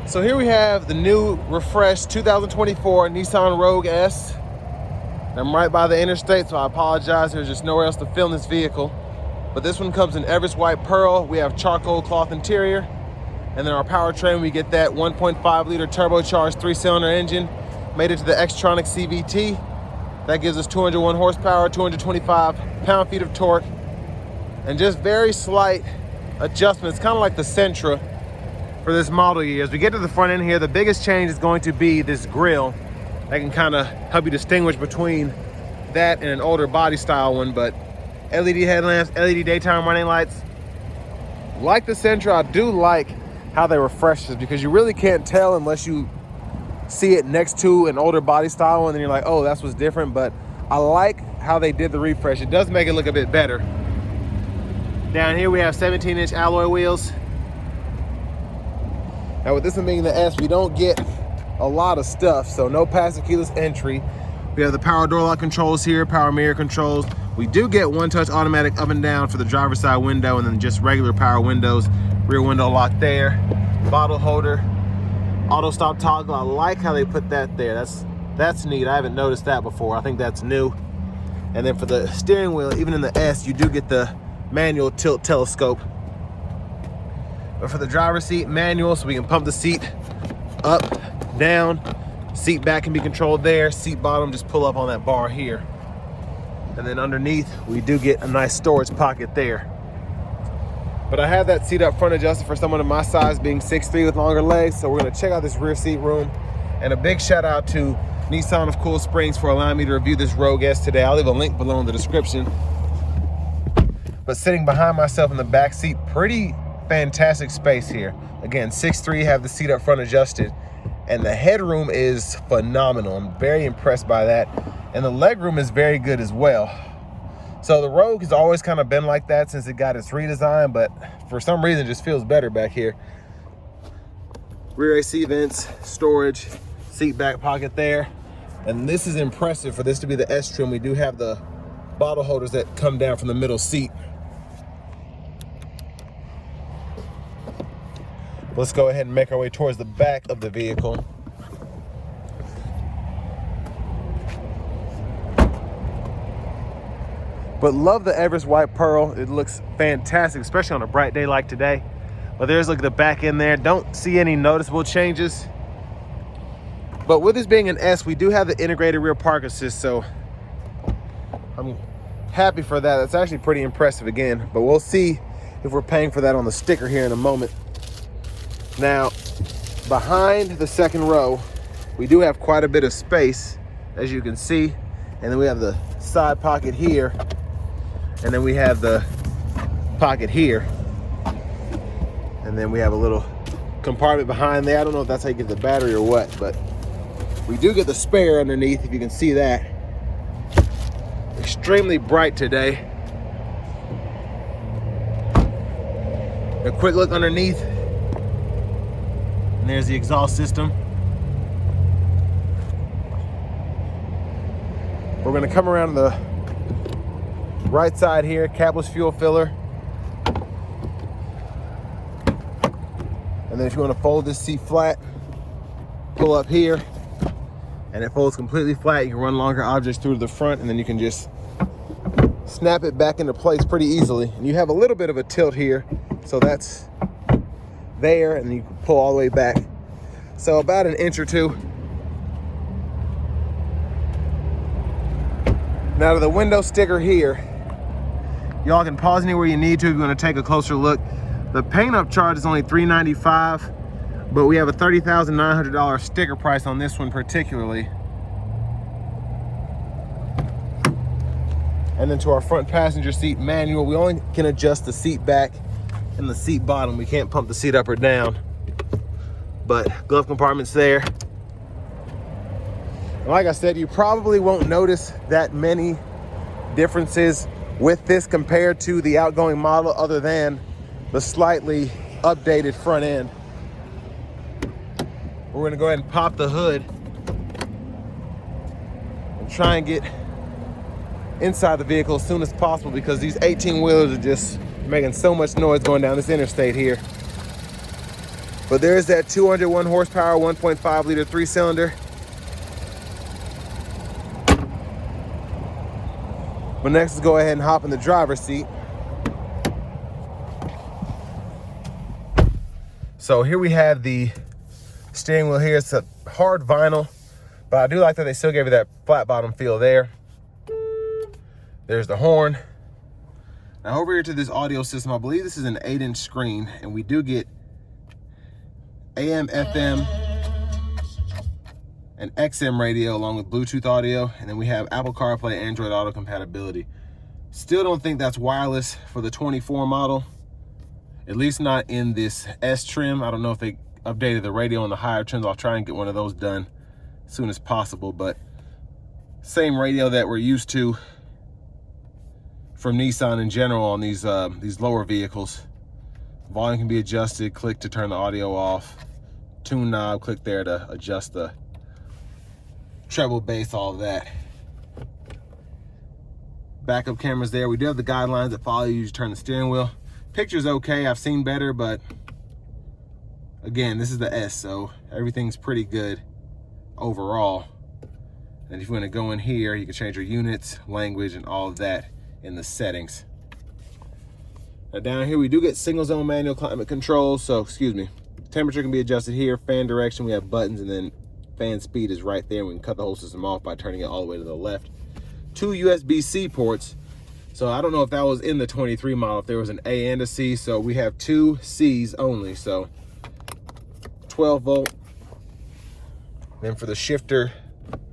So here we have the new refreshed 2024 Nissan Rogue S. I'm right by the interstate, so I apologize. There's just nowhere else to film this vehicle. But this one comes in Everest White Pearl. We have charcoal cloth interior. And then our powertrain, we get that 1.5 liter turbocharged 3-cylinder engine, made it to the Xtronic CVT. That gives us 201 horsepower, 225 pound-feet of torque, and just very slight adjustments, kind of like the Sentra for this model year. As we get to the front end here, the biggest change is going to be this grille. That can kind of help you distinguish between that and an older body style one, but LED headlamps, LED daytime running lights. Like the Sentra, I do like how they refresh this, because you really can't tell unless you see it next to an older body style one, and then you're like, oh, that's what's different. But I like how they did the refresh. It does make it look a bit better. Down here we have 17-inch alloy wheels. Now with this one being the S, we don't get a lot of stuff, so no passive keyless entry. We have the power door lock controls here, power mirror controls. We do get one-touch automatic up and down for the driver's side window, and then just regular power windows. Rear window lock there, bottle holder, auto stop toggle. I like how they put that there. That's neat. I haven't noticed that before. I think that's new. And then for the steering wheel, even in the S, you do get the manual tilt telescope. But for the driver's seat, manual, so we can pump the seat up, down. Seat back can be controlled there. Seat bottom, just pull up on that bar here. And then underneath, we do get a nice storage pocket there. But I have that seat up front adjusted for someone of my size, being 6'3" with longer legs. So we're gonna check out this rear seat room. And a big shout out to Nissan of Cool Springs for allowing me to review this Rogue S today. I'll leave a link below in the description. But sitting behind myself in the back seat, pretty fantastic space here. Again, 6'3", have the seat up front adjusted. And the headroom is phenomenal. I'm very impressed by that. And the legroom is very good as well. So the Rogue has always kind of been like that since it got its redesign, but for some reason it just feels better back here. Rear AC vents, storage, seat back pocket there. And this is impressive for this to be the S trim. We do have the bottle holders that come down from the middle seat. Let's go ahead and make our way towards the back of the vehicle. But love the Everest White Pearl. It looks fantastic, especially on a bright day like today. But there's look at the back end there. Don't see any noticeable changes. But with this being an S, we do have the integrated rear park assist, so I'm happy for that. That's actually pretty impressive again, but we'll see if we're paying for that on the sticker here in a moment. Now, behind the second row, we do have quite a bit of space, as you can see. And then we have the side pocket here. And then we have the pocket here. And then we have a little compartment behind there. I don't know if that's how you get the battery or what, but we do get the spare underneath, if you can see that. Extremely bright today. A quick look underneath. And there's the exhaust system. We're gonna come around to the right side here, capless fuel filler. And then if you want to fold this seat flat, pull up here and it folds completely flat. You can run longer objects through to the front, and then you can just snap it back into place pretty easily. And you have a little bit of a tilt here, so that's there, and you can pull all the way back. So about an inch or two. Now to the window sticker here, y'all can pause anywhere you need to if you want to take a closer look. The paint up charge is only $395, but we have a $30,900 sticker price on this one particularly. And then to our front passenger seat manual, we only can adjust the seat back and the seat bottom. We can't pump the seat up or down, but glove compartment's there. And like I said, you probably won't notice that many differences with this compared to the outgoing model, other than the slightly updated front end. We're gonna go ahead and pop the hood and try and get inside the vehicle as soon as possible, because these 18-wheelers are just making so much noise going down this interstate here. But there's that 201 horsepower, 1.5 liter 3-cylinder. But next, let's go ahead and hop in the driver's seat. So here we have the steering wheel here. It's a hard vinyl, but I do like that they still gave you that flat bottom feel there. There's the horn. Now over here to this audio system, I believe this is an 8-inch screen, and we do get AM, FM, and XM radio along with Bluetooth audio, and then we have Apple CarPlay, Android Auto compatibility. Still don't think that's wireless for the 24 model, at least not in this S trim. I don't know if they updated the radio on the higher trims. I'll try and get one of those done as soon as possible, but same radio that we're used to from Nissan in general on these lower vehicles. Volume can be adjusted, click to turn the audio off, tune knob, click there to adjust the treble, bass, all of that. Backup cameras there. We do have the guidelines that follow you to turn the steering wheel. Picture's okay, I've seen better, but again, this is the S, so everything's pretty good overall. And if you want to go in here, you can change your units, language, and all of that in the settings. Now down here, we do get single zone manual climate control, so excuse me. Temperature can be adjusted here, fan direction, we have buttons, and then fan speed is right there. We can cut the whole system off by turning it all the way to the left. 2 USB-C ports. So I don't know if that was in the 23 model, if there was an A and a C, so we have 2 C's only, so 12 volt. Then for the shifter,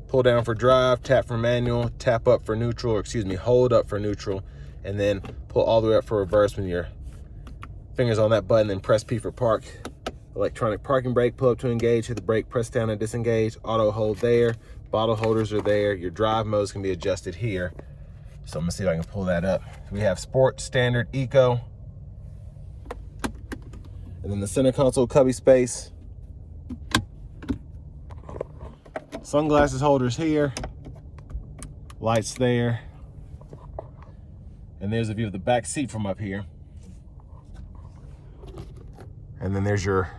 pull down for drive, tap for manual, tap up for neutral, or excuse me, hold up for neutral, and then pull all the way up for reverse when your finger's on that button, then press P for park. Electronic parking brake, pull up to engage, hit the brake, press down and disengage, auto hold there, bottle holders are there, your drive modes can be adjusted here. So I'm gonna see if I can pull that up. We have sport, standard, eco, and then the center console cubby space. Sunglasses holders here, lights there, and there's a view of the back seat from up here. And then there's your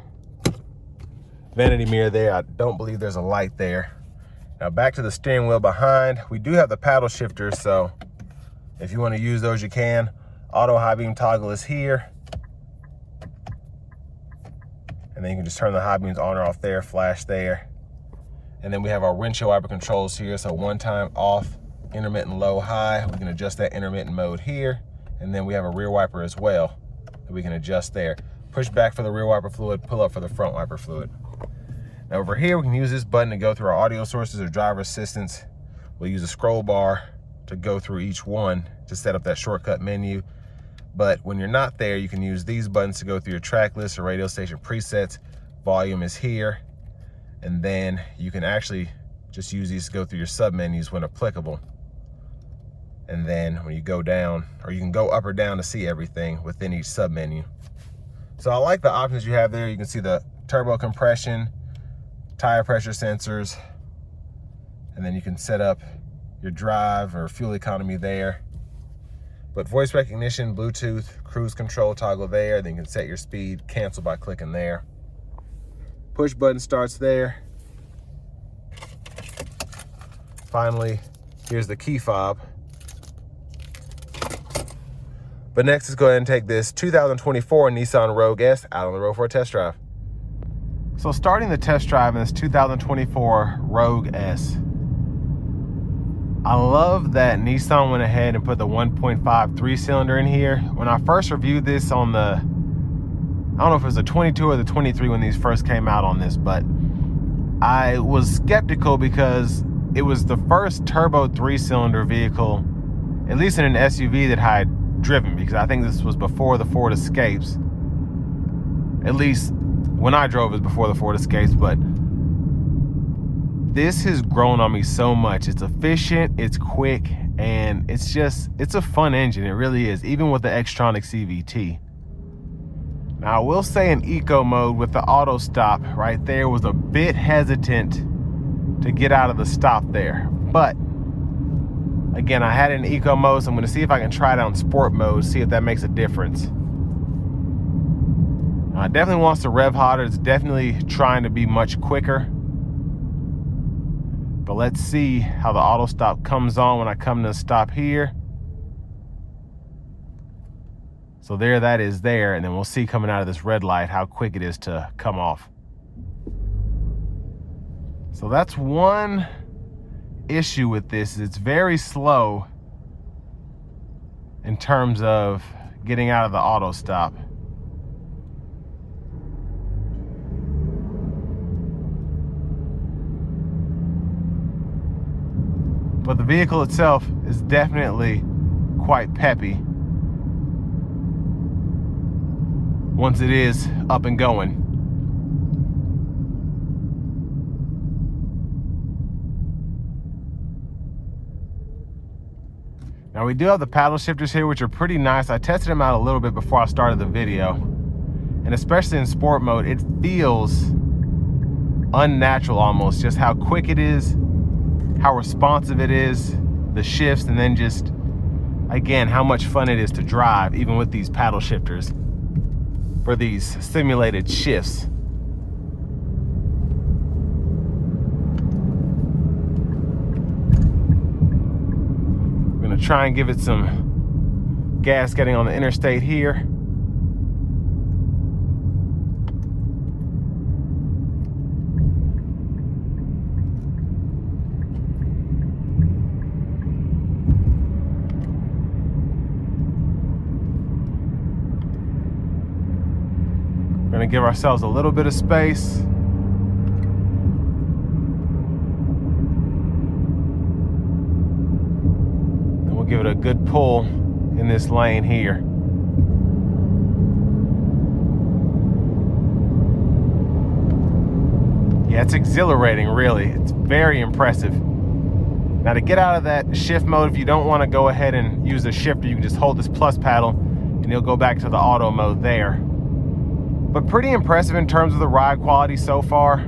vanity mirror there. I don't believe there's a light there. Now back to the steering wheel behind. We do have the paddle shifters, so if you want to use those, you can. Auto high beam toggle is here. And then you can just turn the high beams on or off there, flash there. And then we have our windshield wiper controls here. So one time off, intermittent low, high. We can adjust that intermittent mode here. And then we have a rear wiper as well that we can adjust there. Push back for the rear wiper fluid, pull up for the front wiper fluid. Now over here, we can use this button to go through our audio sources or driver assistance. We'll use a scroll bar to go through each one to set up that shortcut menu. But when you're not there, you can use these buttons to go through your track list or radio station presets. Volume is here. And then you can actually just use these to go through your sub menus when applicable. And then when you go down, or you can go up or down to see everything within each sub menu. So I like the options you have there. You can see the turbo compression, tire pressure sensors, and then you can set up your drive or fuel economy there. But voice recognition, Bluetooth, cruise control toggle there. Then you can set your speed, cancel by clicking there. Push button starts there. Finally, here's the key fob. But next, let's go ahead and take this 2024 Nissan Rogue S out on the road for a test drive. So starting the test drive in this 2024 Rogue S, I love that Nissan went ahead and put the 1.5 3-cylinder in here. When I first reviewed this on the, I don't know if it was the 22 or the 23 when these first came out on this, but I was skeptical because it was the first turbo 3-cylinder vehicle, at least in an SUV, that I had driven, because I think this was before the Ford Escapes. At least when I drove it was before the Ford Escapes, but this has grown on me so much. It's efficient, it's quick, and it's a fun engine. It really is, even with the Xtronic CVT. Now I will say in eco mode with the auto stop right there was a bit hesitant to get out of the stop there, but again, I had it in eco mode, so I'm gonna see if I can try it out in sport mode, see if that makes a difference. Definitely wants to rev hotter. It's definitely trying to be much quicker. But let's see how the auto stop comes on when I come to stop here. So there that is there, and then we'll see coming out of this red light how quick it is to come off. So that's one issue with this, is it's very slow in terms of getting out of the auto stop. But the vehicle itself is definitely quite peppy once it is up and going. Now we do have the paddle shifters here, which are pretty nice. I tested them out a little bit before I started the video. And especially in sport mode, it feels unnatural almost, just how quick it is, how responsive it is, the shifts, and then just, again, how much fun it is to drive, even with these paddle shifters for these simulated shifts. I'm gonna try and give it some gas getting on the interstate here. We're gonna give ourselves a little bit of space. And we'll give it a good pull in this lane here. Yeah, it's exhilarating, really. It's very impressive. Now to get out of that shift mode, if you don't wanna go ahead and use the shifter, you can just hold this plus paddle and you'll go back to the auto mode there. But pretty impressive in terms of the ride quality so far.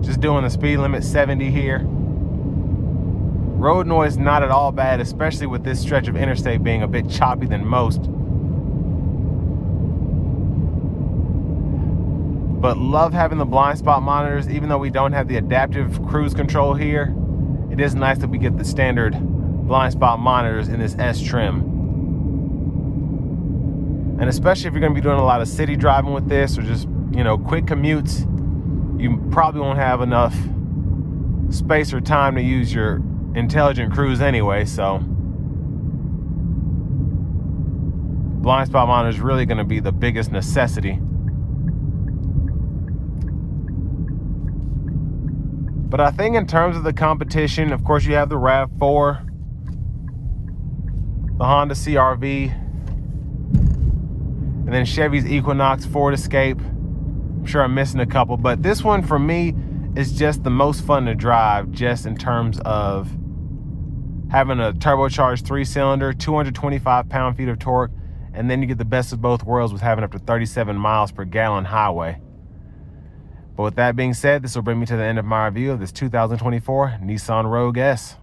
Just doing the speed limit 70 here. Road noise not at all bad, especially with this stretch of interstate being a bit choppy than most. But love having the blind spot monitors, even though we don't have the adaptive cruise control here. It is nice that we get the standard blind spot monitors in this S trim. And especially if you're gonna be doing a lot of city driving with this, or just, you know, quick commutes, you probably won't have enough space or time to use your intelligent cruise anyway, so blind spot monitor is really gonna be the biggest necessity. But I think in terms of the competition, of course you have the RAV4, the Honda CR-V, and then Chevy's Equinox, Ford Escape. I'm sure I'm missing a couple, but this one for me is just the most fun to drive, just in terms of having a turbocharged 3-cylinder, 225 pound-feet of torque, and then you get the best of both worlds with having up to 37 miles per gallon highway. But with that being said, this will bring me to the end of my review of this 2024 Nissan Rogue S.